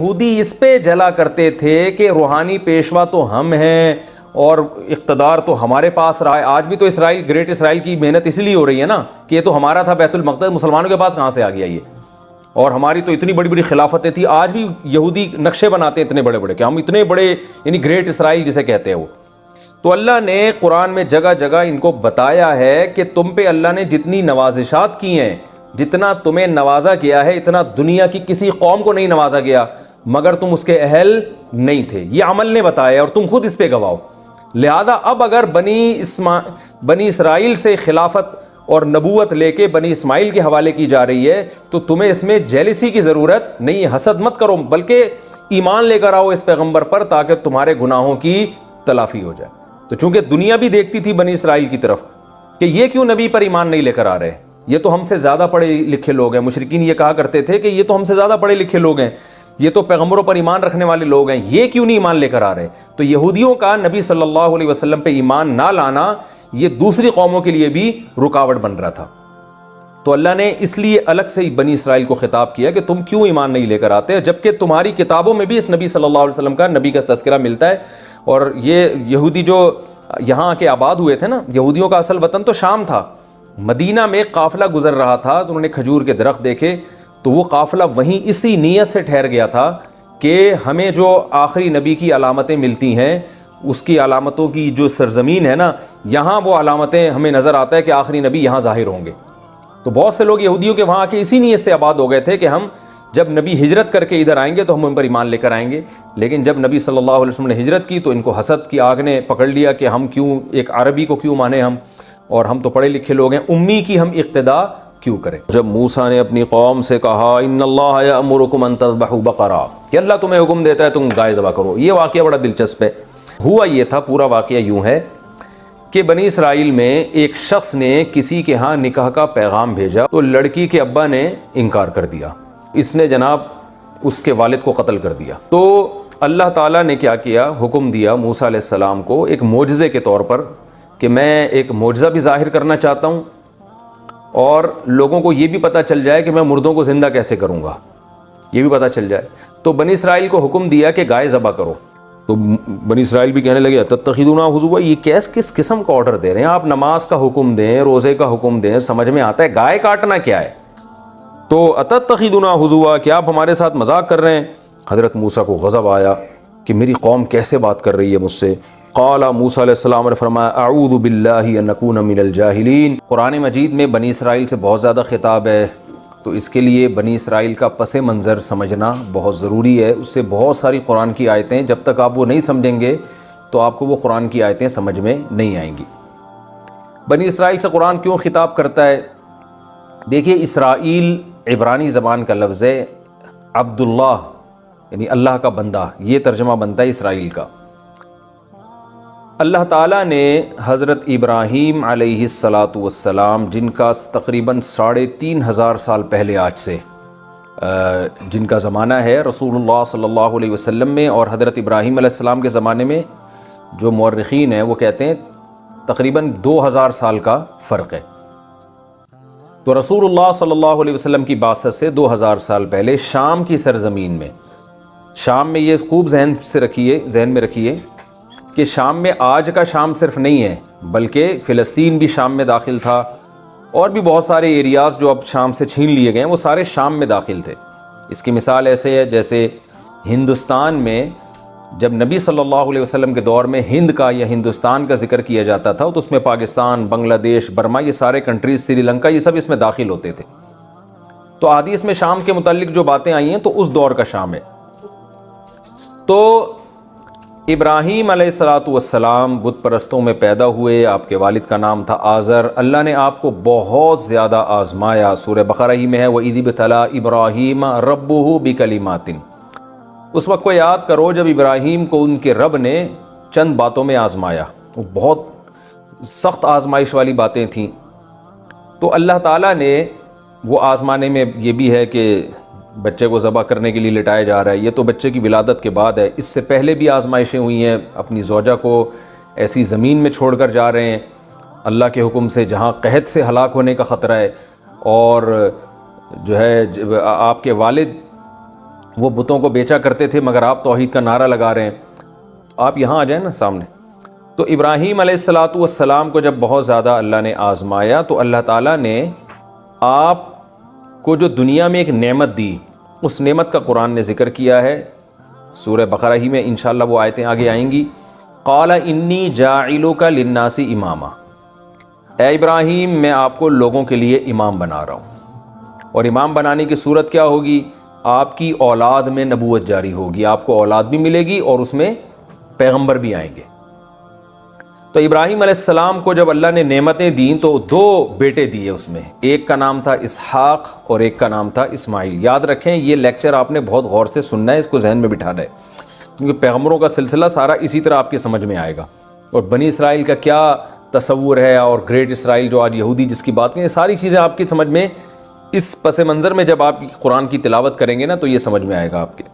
یہودی اس پہ جلا کرتے تھے کہ روحانی پیشوا تو ہم ہیں اور اقتدار تو ہمارے پاس رہا ہے. آج بھی تو اسرائیل، گریٹ اسرائیل کی محنت اس لیے ہو رہی ہے نا کہ یہ تو ہمارا تھا بیت المقدس، مسلمانوں کے پاس کہاں سے آ گیا یہ؟ اور ہماری تو اتنی بڑی بڑی خلافتیں تھیں. آج بھی یہودی نقشے بناتے ہیں اتنے بڑے بڑے کہ ہم اتنے بڑے، یعنی گریٹ اسرائیل جسے کہتے ہیں وہ. تو اللہ نے قرآن میں جگہ جگہ ان کو بتایا ہے کہ تم پہ اللہ نے جتنی نوازشات کی ہیں، جتنا تمہیں نوازا گیا ہے، اتنا دنیا کی کسی قوم کو نہیں نوازا گیا، مگر تم اس کے اہل نہیں تھے. یہ عمل نے بتایا اور تم خود اس پہ گواہ. لہذا اب اگر بنی اسرائیل سے خلافت اور نبوت لے کے بنی اسماعیل کے حوالے کی جا رہی ہے تو تمہیں اس میں جیلسی کی ضرورت نہیں. حسد مت کرو، بلکہ ایمان لے کر آؤ اس پیغمبر پر تاکہ تمہارے گناہوں کی تلافی ہو جائے. تو چونکہ دنیا بھی دیکھتی تھی بنی اسرائیل کی طرف کہ یہ کیوں نبی پر ایمان نہیں لے کر آ رہے، یہ تو ہم سے زیادہ پڑھے لکھے لوگ ہیں. مشرکین یہ کہا کرتے تھے کہ یہ تو ہم سے زیادہ پڑھے لکھے لوگ ہیں، یہ تو پیغمبروں پر ایمان رکھنے والے لوگ ہیں، یہ کیوں نہیں ایمان لے کر آ رہے. تو یہودیوں کا نبی صلی اللہ علیہ وسلم پہ ایمان نہ لانا یہ دوسری قوموں کے لیے بھی رکاوٹ بن رہا تھا. تو اللہ نے اس لیے الگ سے ہی بنی اسرائیل کو خطاب کیا کہ تم کیوں ایمان نہیں لے کر آتے، جبکہ تمہاری کتابوں میں بھی اس نبی صلی اللہ علیہ وسلم کا نبی کا تذکرہ ملتا ہے. اور یہ یہودی جو یہاں آ کے آباد ہوئے تھے نا، یہودیوں کا اصل وطن تو شام تھا. مدینہ میں ایک قافلہ گزر رہا تھا تو انہوں نے کھجور کے درخت دیکھے تو وہ قافلہ وہیں اسی نیت سے ٹھہر گیا تھا کہ ہمیں جو آخری نبی کی علامتیں ملتی ہیں، اس کی علامتوں کی جو سرزمین ہے نا، یہاں وہ علامتیں ہمیں نظر آتا ہے کہ آخری نبی یہاں ظاہر ہوں گے. تو بہت سے لوگ یہودیوں کے وہاں آ کے اسی نیت سے آباد ہو گئے تھے کہ ہم جب نبی ہجرت کر کے ادھر آئیں گے تو ہم ان پر ایمان لے کر آئیں گے. لیکن جب نبی صلی اللہ علیہ وسلم نے ہجرت کی تو ان کو حسد کی آگ نے پکڑ لیا کہ ہم کیوں ایک عربی کو کیوں مانیں ہم، اور ہم تو پڑھے لکھے لوگ ہیں، امی کی ہم اقتدا کیوں کریں. جب موسیٰ نے اپنی قوم سے کہا ان اللہ یأمرکم ان تذبحوا بقرہ، کہ اللہ تمہیں حکم دیتا ہے تم گائے ذبح کرو. یہ واقعہ بڑا دلچسپ ہے. ہوا یہ تھا، پورا واقعہ یوں ہے کہ بنی اسرائیل میں ایک شخص نے کسی کے ہاں نکاح کا پیغام بھیجا تو لڑکی کے ابا نے انکار کر دیا. اس نے جناب اس کے والد کو قتل کر دیا. تو اللہ تعالیٰ نے کیا کیا، حکم دیا موسیٰ علیہ السلام کو ایک معجزے کے طور پر کہ میں ایک معجزہ بھی ظاہر کرنا چاہتا ہوں اور لوگوں کو یہ بھی پتہ چل جائے کہ میں مردوں کو زندہ کیسے کروں گا، یہ بھی پتہ چل جائے. تو بنی اسرائیل کو حکم دیا کہ گائے ذبح کرو. تو بنی اسرائیل بھی کہنے لگے تتخذون ہزوا، یہ کس قسم کا آرڈر دے رہے ہیں آپ؟ نماز کا حکم دیں، روزے کا حکم دیں، سمجھ میں آتا ہے، گائے کاٹنا کیا ہے؟ تو اتتخذون ہزوا، کہ آپ ہمارے ساتھ مذاق کر رہے ہیں. حضرت موسیٰ کو غضب آیا کہ میری قوم کیسے بات کر رہی ہے مجھ سے. قال موسیٰ علیہ السلام نے فرمایا اعوذ باللہ ان اکون من الجاہلین. قرآن مجید میں بنی اسرائیل سے بہت زیادہ خطاب ہے، تو اس کے لیے بنی اسرائیل کا پس منظر سمجھنا بہت ضروری ہے. اس سے بہت ساری قرآن کی آیتیں، جب تک آپ وہ نہیں سمجھیں گے تو آپ کو وہ قرآن کی آیتیں سمجھ میں نہیں آئیں گی. بنی اسرائیل سے قرآن کیوں خطاب کرتا ہے؟ دیکھیے، اسرائیل عبرانی زبان کا لفظ ہے، عبداللہ یعنی اللہ کا بندہ، یہ ترجمہ بنتا ہے اسرائیل کا. اللہ تعالیٰ نے حضرت ابراہیم علیہ السلام جن کا تقریباً 3500 سال پہلے آج سے جن کا زمانہ ہے رسول اللہ صلی اللہ علیہ وسلم میں، اور حضرت ابراہیم علیہ السلام کے زمانے میں جو مورخین ہیں وہ کہتے ہیں تقریباً 2000 سال کا فرق ہے. تو رسول اللہ صلی اللہ علیہ وسلم کی بعثت سے 2000 سال پہلے شام کی سرزمین میں، شام میں یہ خوب ذہن میں رکھیے کہ شام میں آج کا شام صرف نہیں ہے، بلکہ فلسطین بھی شام میں داخل تھا، اور بھی بہت سارے ایریاز جو اب شام سے چھین لیے گئے ہیں وہ سارے شام میں داخل تھے. اس کی مثال ایسے ہے جیسے ہندوستان میں جب نبی صلی اللہ علیہ وسلم کے دور میں ہند کا یا ہندوستان کا ذکر کیا جاتا تھا تو اس میں پاکستان، بنگلہ دیش، برما، یہ سارے کنٹریز، سری لنکا، یہ سب اس میں داخل ہوتے تھے. تو حدیث میں شام کے متعلق جو باتیں آئی ہیں تو اس دور کا شام ہے. تو ابراہیم علیہ السلام بت پرستوں میں پیدا ہوئے، آپ کے والد کا نام تھا آزر. اللہ نے آپ کو بہت زیادہ آزمایا. سورہ بقرہ ہی میں ہے وَإِذِ ابْتَلَىٰ إِبْرَاهِيمَ رَبُّهُ بِكَلِمَاتٍ. اس وقت کو یاد کرو جب ابراہیم کو ان کے رب نے چند باتوں میں آزمایا. وہ بہت سخت آزمائش والی باتیں تھیں. تو اللہ تعالیٰ نے وہ آزمانے میں یہ بھی ہے کہ بچے کو ذبح کرنے کے لیے لٹایا جا رہا ہے، یہ تو بچے کی ولادت کے بعد ہے. اس سے پہلے بھی آزمائشیں ہوئی ہیں. اپنی زوجہ کو ایسی زمین میں چھوڑ کر جا رہے ہیں اللہ کے حکم سے جہاں قحط سے ہلاک ہونے کا خطرہ ہے، اور جو ہے آپ کے والد وہ بتوں کو بیچا کرتے تھے مگر آپ توحید کا نعرہ لگا رہے ہیں. آپ یہاں آ جائیں نا سامنے. تو ابراہیم علیہ الصلاۃ والسلام کو جب بہت زیادہ اللہ نے آزمایا تو اللہ تعالیٰ نے آپ کو جو دنیا میں ایک نعمت دی, اس نعمت کا قرآن نے ذکر کیا ہے سورہ بقرہ ہی میں, انشاءاللہ وہ آیتیں آگے آئیں گی. قال انی جاعلک للناس اماما, اے ابراہیم میں آپ کو لوگوں کے لیے امام بنا رہا ہوں. اور امام بنانے کی صورت کیا ہوگی؟ آپ کی اولاد میں نبوت جاری ہوگی, آپ کو اولاد بھی ملے گی اور اس میں پیغمبر بھی آئیں گے. تو ابراہیم علیہ السلام کو جب اللہ نے نعمتیں دیں تو 2 بیٹے دیے اس میں, ایک کا نام تھا اسحاق اور ایک کا نام تھا اسماعیل. یاد رکھیں یہ لیکچر آپ نے بہت غور سے سننا ہے, اس کو ذہن میں بٹھانا ہے, کیونکہ پیغمبروں کا سلسلہ سارا اسی طرح آپ کے سمجھ میں آئے گا. اور بنی اسرائیل کا کیا تصور ہے اور گریٹ اسرائیل جو آج یہودی جس کی بات کریں, یہ ساری چیزیں آپ کی سمجھ میں اس پس منظر میں جب آپ قرآن کی تلاوت کریں گے نا تو یہ سمجھ میں آئے گا آپ کے.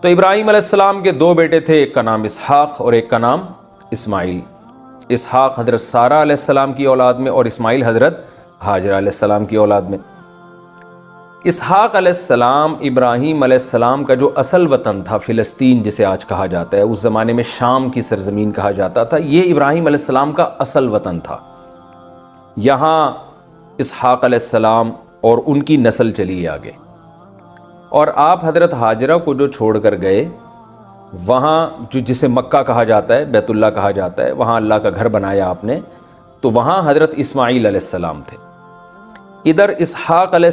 تو ابراہیم علیہ السلام کے 2 بیٹے تھے, ایک کا نام اسحاق اور ایک کا نام اسماعیل. اسحاق حضرت سارہ علیہ السلام کی اولاد میں اور اسماعیل حضرت ہاجرہ علیہ السلام کی اولاد میں. اسحاق علیہ السلام ابراہیم علیہ السلام کا جو اصل وطن تھا فلسطین جسے آج کہا جاتا ہے, اس زمانے میں شام کی سرزمین کہا جاتا تھا, یہ ابراہیم علیہ السلام کا اصل وطن تھا. یہاں اسحاق علیہ السلام اور ان کی نسل چلی آگے. اور آپ حضرت ہاجرہ کو جو چھوڑ کر گئے وہاں جو جسے مکہ کہا جاتا ہے, بیت اللہ کہا جاتا ہے, وہاں اللہ کا گھر بنایا آپ نے, تو وہاں حضرت اسماعیل علیہ السلام تھے. ادھر اسحاق علیہ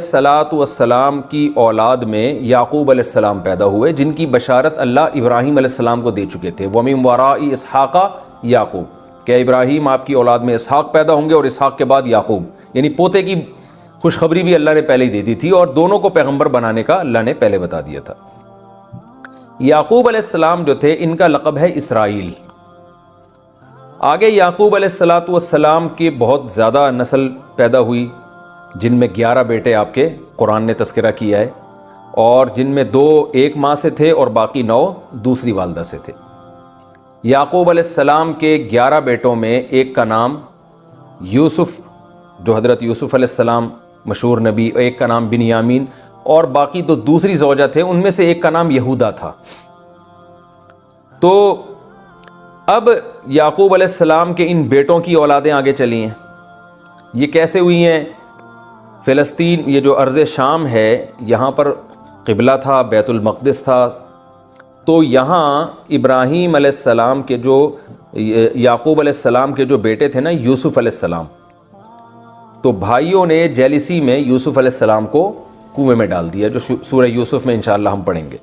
السلام کی اولاد میں یعقوب علیہ السلام پیدا ہوئے, جن کی بشارت اللہ ابراہیم علیہ السلام کو دے چکے تھے. وَمِن وَرَاءِ اسحاق یعقوب, کہ ابراہیم آپ کی اولاد میں اسحاق پیدا ہوں گے اور اسحاق کے بعد یعقوب, یعنی پوتے کی خوشخبری بھی اللہ نے پہلے ہی دے دی تھی اور دونوں کو پیغمبر بنانے کا اللہ نے پہلے بتا دیا تھا. یعقوب علیہ السلام جو تھے ان کا لقب ہے اسرائیل. آگے یعقوب علیہ السلام کی بہت زیادہ نسل پیدا ہوئی, جن میں 11 بیٹے آپ کے قرآن نے تذکرہ کیا ہے, اور جن میں 2 ایک ماں سے تھے اور باقی 9 دوسری والدہ سے تھے. یعقوب علیہ السلام کے 11 بیٹوں میں ایک کا نام یوسف جو حضرت یوسف علیہ السلام مشہور نبی, ایک کا نام بنیامین, اور باقی تو دوسری زوجہ تھے, ان میں سے ایک کا نام یہودا تھا. تو اب یعقوب علیہ السلام کے ان بیٹوں کی اولادیں آگے چلی ہیں. یہ کیسے ہوئی ہیں؟ فلسطین یہ جو ارض شام ہے یہاں پر قبلہ تھا, بیت المقدس تھا, تو یہاں ابراہیم علیہ السلام کے جو یعقوب علیہ السلام کے جو بیٹے تھے نا یوسف علیہ السلام, تو بھائیوں نے جیلسی میں یوسف علیہ السلام کو کنویں میں ڈال دیا, جو سورہ یوسف میں انشاءاللہ ہم پڑھیں گے.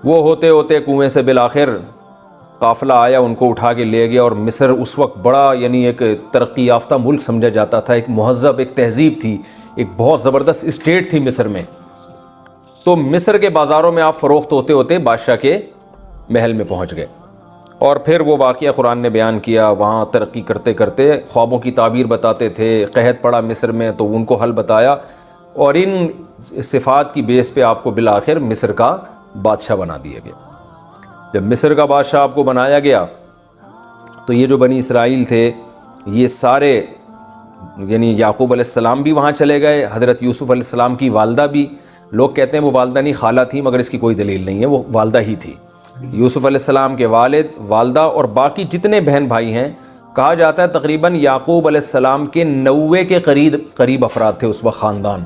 وہ ہوتے ہوتے کنویں سے بالآخر قافلہ آیا, ان کو اٹھا کے لے گیا, اور مصر اس وقت بڑا یعنی ایک ترقی یافتہ ملک سمجھا جاتا تھا, ایک مہذب ایک تہذیب تھی, ایک بہت زبردست اسٹیٹ تھی مصر میں. تو مصر کے بازاروں میں آپ فروخت ہوتے ہوتے بادشاہ کے محل میں پہنچ گئے. اور پھر وہ واقعہ قرآن نے بیان کیا, وہاں ترقی کرتے کرتے خوابوں کی تعبیر بتاتے تھے, قحط پڑا مصر میں تو ان کو حل بتایا, اور ان صفات کی بیس پہ آپ کو بالآخر مصر کا بادشاہ بنا دیا گیا. جب مصر کا بادشاہ آپ کو بنایا گیا تو یہ جو بنی اسرائیل تھے یہ سارے یعنی یعقوب علیہ السلام بھی وہاں چلے گئے, حضرت یوسف علیہ السلام کی والدہ بھی, لوگ کہتے ہیں وہ والدہ نہیں خالہ تھی, مگر اس کی کوئی دلیل نہیں ہے, وہ والدہ ہی تھی. یوسف علیہ السلام کے والد, والدہ اور باقی جتنے بہن بھائی ہیں, کہا جاتا ہے تقریباً یعقوب علیہ السلام کے 90 کے قریب افراد تھے اس وقت. خاندان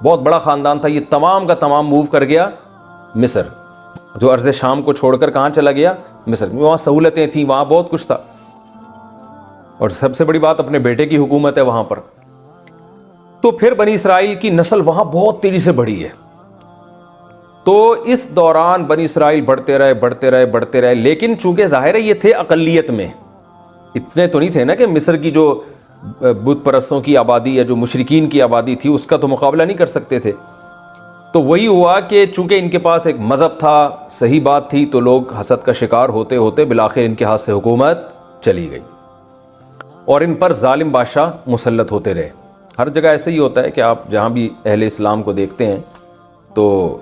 بہت بڑا خاندان تھا. یہ تمام کا تمام موو کر گیا مصر, جو ارض شام کو چھوڑ کر کہاں چلا گیا؟ مصر. وہاں سہولتیں تھیں, وہاں بہت کچھ تھا, اور سب سے بڑی بات اپنے بیٹے کی حکومت ہے وہاں پر. تو پھر بنی اسرائیل کی نسل وہاں بہت تیزی سے بڑھی ہے. تو اس دوران بنی اسرائیل بڑھتے رہے, لیکن چونکہ ظاہر ہے یہ تھے اقلیت میں, اتنے تو نہیں تھے نا کہ مصر کی جو بت پرستوں کی آبادی یا جو مشرکین کی آبادی تھی اس کا تو مقابلہ نہیں کر سکتے تھے. تو وہی ہوا کہ چونکہ ان کے پاس ایک مذہب تھا, صحیح بات تھی, تو لوگ حسد کا شکار ہوتے ہوتے بالآخر ان کے ہاتھ سے حکومت چلی گئی, اور ان پر ظالم بادشاہ مسلط ہوتے رہے. ہر جگہ ایسے ہی ہوتا ہے کہ آپ جہاں بھی اہل اسلام کو دیکھتے ہیں تو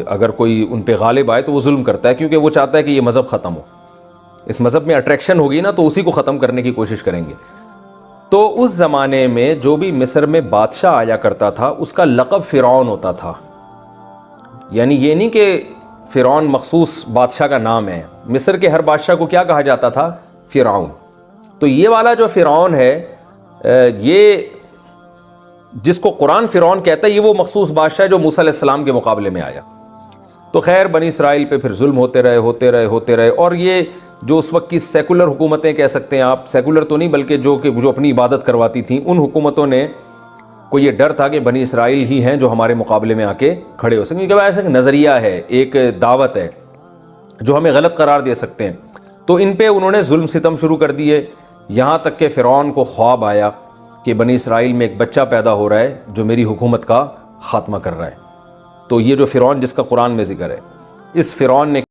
اگر کوئی ان پہ غالب آئے تو وہ ظلم کرتا ہے, کیونکہ وہ چاہتا ہے کہ یہ مذہب ختم ہو. اس مذہب میں اٹریکشن ہوگی نا تو اسی کو ختم کرنے کی کوشش کریں گے. تو اس زمانے میں جو بھی مصر میں بادشاہ آیا کرتا تھا اس کا لقب فرعون ہوتا تھا. یعنی یہ نہیں کہ فرعون مخصوص بادشاہ کا نام ہے، مصر کے ہر بادشاہ کو کیا کہا جاتا تھا؟ فرعون۔ تو یہ والا جو فرعون ہے، یہ جس کو قرآن فرعون کہتا ہے، یہ وہ مخصوص بادشاہ ہے جو موسیٰ علیہ السلام کے مقابلے میں آیا۔ تو خیر بنی اسرائیل پہ پھر ظلم ہوتے رہے، اور یہ جو اس وقت کی سیکولر حکومتیں کہہ سکتے ہیں آپ، سیکولر تو نہیں بلکہ جو اپنی عبادت کرواتی تھیں، ان حکومتوں نے کو یہ ڈر تھا کہ بنی اسرائیل ہی ہیں جو ہمارے مقابلے میں آ کے کھڑے ہو سکیں، کیونکہ ایسا ایک نظریہ ہے، ایک دعوت ہے جو ہمیں غلط قرار دے سکتے ہیں۔ تو ان پہ انہوں نے ظلم ستم شروع کر دیے، یہاں تک کہ فرعون کو خواب آیا کہ بنی اسرائیل میں ایک بچہ پیدا ہو رہا ہے جو میری حکومت کا خاتمہ کر رہا ہے۔ تو یہ جو فرعون جس کا قرآن میں ذکر ہے، اس فرعون نے